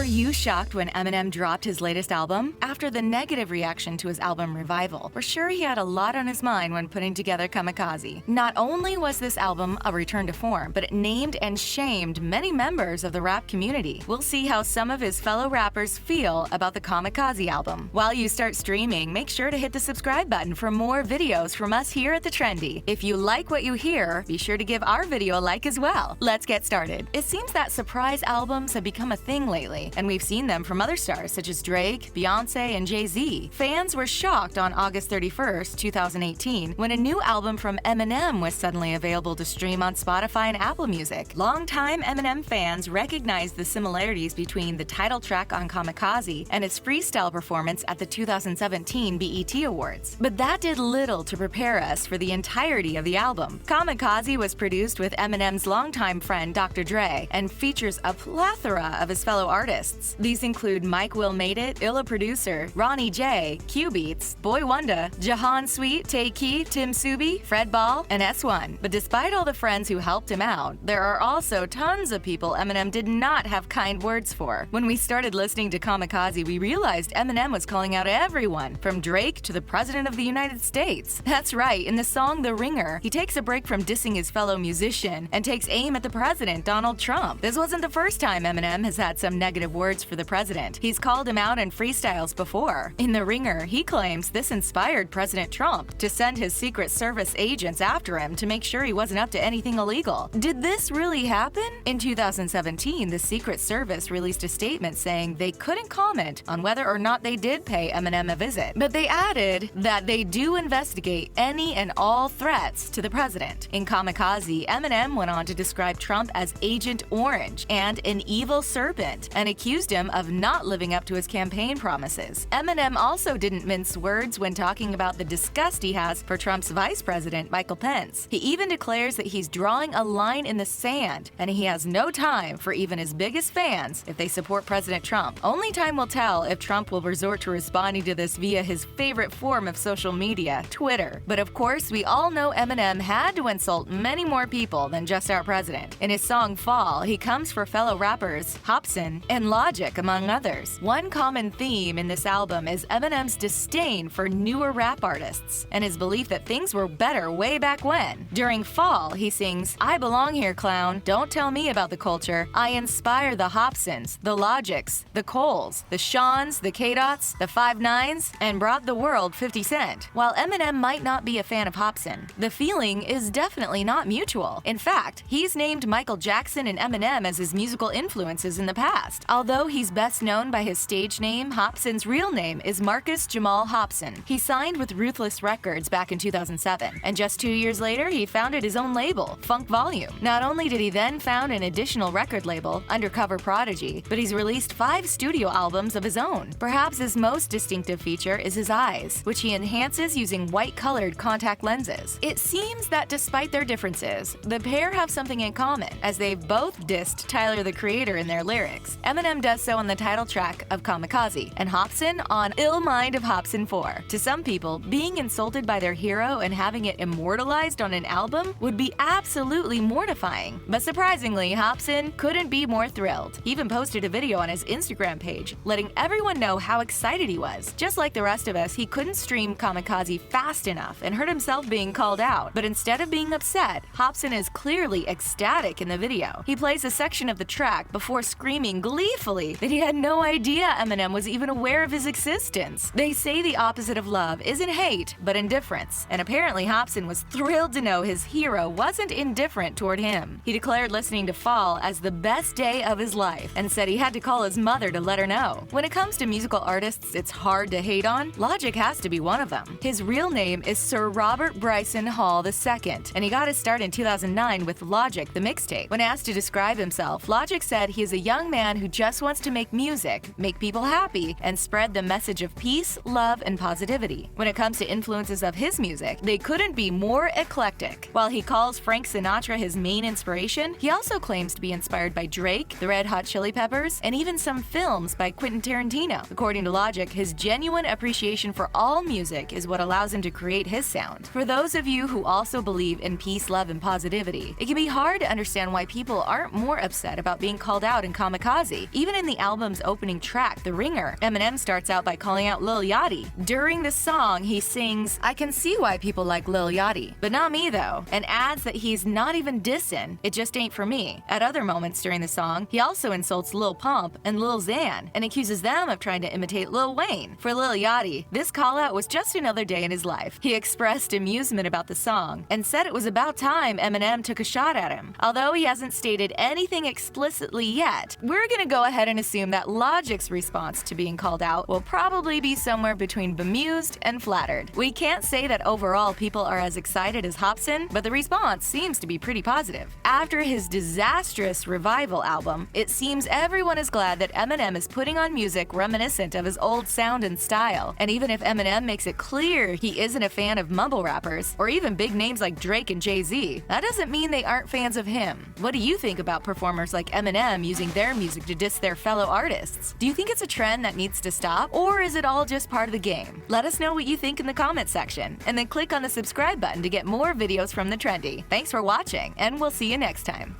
Were you shocked when Eminem dropped his latest album? After the negative reaction to his album Revival, we're sure he had a lot on his mind when putting together Kamikaze. Not only was this album a return to form, but it named and shamed many members of the rap community. We'll see how some of his fellow rappers feel about the Kamikaze album. While you start streaming, make sure to hit the subscribe button for more videos from us here at The Trendy. If you like what you hear, be sure to give our video a like as well. Let's get started. It seems that surprise albums have become a thing lately, and we've seen them from other stars such as Drake, Beyonce, and Jay-Z. Fans were shocked on August 31st, 2018, when a new album from Eminem was suddenly available to stream on Spotify and Apple Music. Longtime Eminem fans recognized the similarities between the title track on Kamikaze and its freestyle performance at the 2017 BET Awards. But that did little to prepare us for the entirety of the album. Kamikaze was produced with Eminem's longtime friend Dr. Dre and features a plethora of his fellow artists. These include Mike Will Made It, Illa Producer, Ronnie J, Q Beats, Boy Wonder, Jahan Sweet, Tay Key, Tim Subi, Fred Ball, and S1. But despite all the friends who helped him out, there are also tons of people Eminem did not have kind words for. When we started listening to Kamikaze, we realized Eminem was calling out everyone, from Drake to the President of the United States. That's right, in the song The Ringer, he takes a break from dissing his fellow musician and takes aim at the president, Donald Trump. This wasn't the first time Eminem has had some negative words for the president. He's called him out in freestyles before. In The Ringer, he claims this inspired President Trump to send his Secret Service agents after him to make sure he wasn't up to anything illegal. Did this really happen? In 2017, the Secret Service released a statement saying they couldn't comment on whether or not they did pay Eminem a visit, but they added that they do investigate any and all threats to the president. In Kamikaze, Eminem went on to describe Trump as Agent Orange and an evil serpent and accused him of not living up to his campaign promises. Eminem also didn't mince words when talking about the disgust he has for Trump's vice president, Michael Pence. He even declares that he's drawing a line in the sand and he has no time for even his biggest fans if they support President Trump. Only time will tell if Trump will resort to responding to this via his favorite form of social media, Twitter. But of course, we all know Eminem had to insult many more people than just our president. In his song Fall, he comes for fellow rappers Hopsin and Logic, among others. One common theme in this album is Eminem's disdain for newer rap artists and his belief that things were better way back when. During Fall, he sings, "I belong here, clown. Don't tell me about the culture. I inspire the Hopsins, the Logics, the Coles, the Shawns, the K-Dots, the 5'9s, and brought the world 50 Cent." While Eminem might not be a fan of Hopsin, the feeling is definitely not mutual. In fact, he's named Michael Jackson and Eminem as his musical influences in the past. Although he's best known by his stage name, Hopsin's real name is Marcus Jamal Hopsin. He signed with Ruthless Records back in 2007, and just 2 years later, he founded his own label, Funk Volume. Not only did he then found an additional record label, Undercover Prodigy, but he's released 5 studio albums of his own. Perhaps his most distinctive feature is his eyes, which he enhances using white-colored contact lenses. It seems that despite their differences, the pair have something in common, as they've both dissed Tyler the Creator in their lyrics. Eminem does so on the title track of Kamikaze, and Hopsin on Ill Mind of Hopsin 4. To some people, being insulted by their hero and having it immortalized on an album would be absolutely mortifying. But surprisingly, Hopsin couldn't be more thrilled. He even posted a video on his Instagram page, letting everyone know how excited he was. Just like the rest of us, he couldn't stream Kamikaze fast enough and heard himself being called out. But instead of being upset, Hopsin is clearly ecstatic in the video. He plays a section of the track before screaming gleefully that he had no idea Eminem was even aware of his existence. They say the opposite of love isn't hate, but indifference. And apparently Hopsin was thrilled to know his hero wasn't indifferent toward him. He declared listening to Fall as the best day of his life and said he had to call his mother to let her know. When it comes to musical artists it's hard to hate on, Logic has to be one of them. His real name is Sir Robert Bryson Hall II, and he got his start in 2009 with Logic, the mixtape. When asked to describe himself, Logic said he is a young man who just wants to make music, make people happy, and spread the message of peace, love, and positivity. When it comes to influences of his music, they couldn't be more eclectic. While he calls Frank Sinatra his main inspiration, he also claims to be inspired by Drake, the Red Hot Chili Peppers, and even some films by Quentin Tarantino. According to Logic, his genuine appreciation for all music is what allows him to create his sound. For those of you who also believe in peace, love, and positivity, it can be hard to understand why people aren't more upset about being called out in Kamikaze. Even in the album's opening track, The Ringer, Eminem starts out by calling out Lil Yachty. During the song, he sings, "I can see why people like Lil Yachty, but not me though," and adds that he's not even dissing, "It just ain't for me." At other moments during the song, he also insults Lil Pump and Lil Xan and accuses them of trying to imitate Lil Wayne. For Lil Yachty, this call-out was just another day in his life. He expressed amusement about the song and said it was about time Eminem took a shot at him. Although he hasn't stated anything explicitly yet, we're gonna go ahead and assume that Logic's response to being called out will probably be somewhere between bemused and flattered. We can't say that overall people are as excited as Hopsin, but the response seems to be pretty positive. After his disastrous Revival album, it seems everyone is glad that Eminem is putting on music reminiscent of his old sound and style. And even if Eminem makes it clear he isn't a fan of mumble rappers, or even big names like Drake and Jay-Z, that doesn't mean they aren't fans of him. What do you think about performers like Eminem using their music to diss their fellow artists? Do you think it's a trend that needs to stop, or is it all just part of the game? Let us know what you think in the comments section, and then click on the subscribe button to get more videos from The Trendy. Thanks for watching, and we'll see you next time.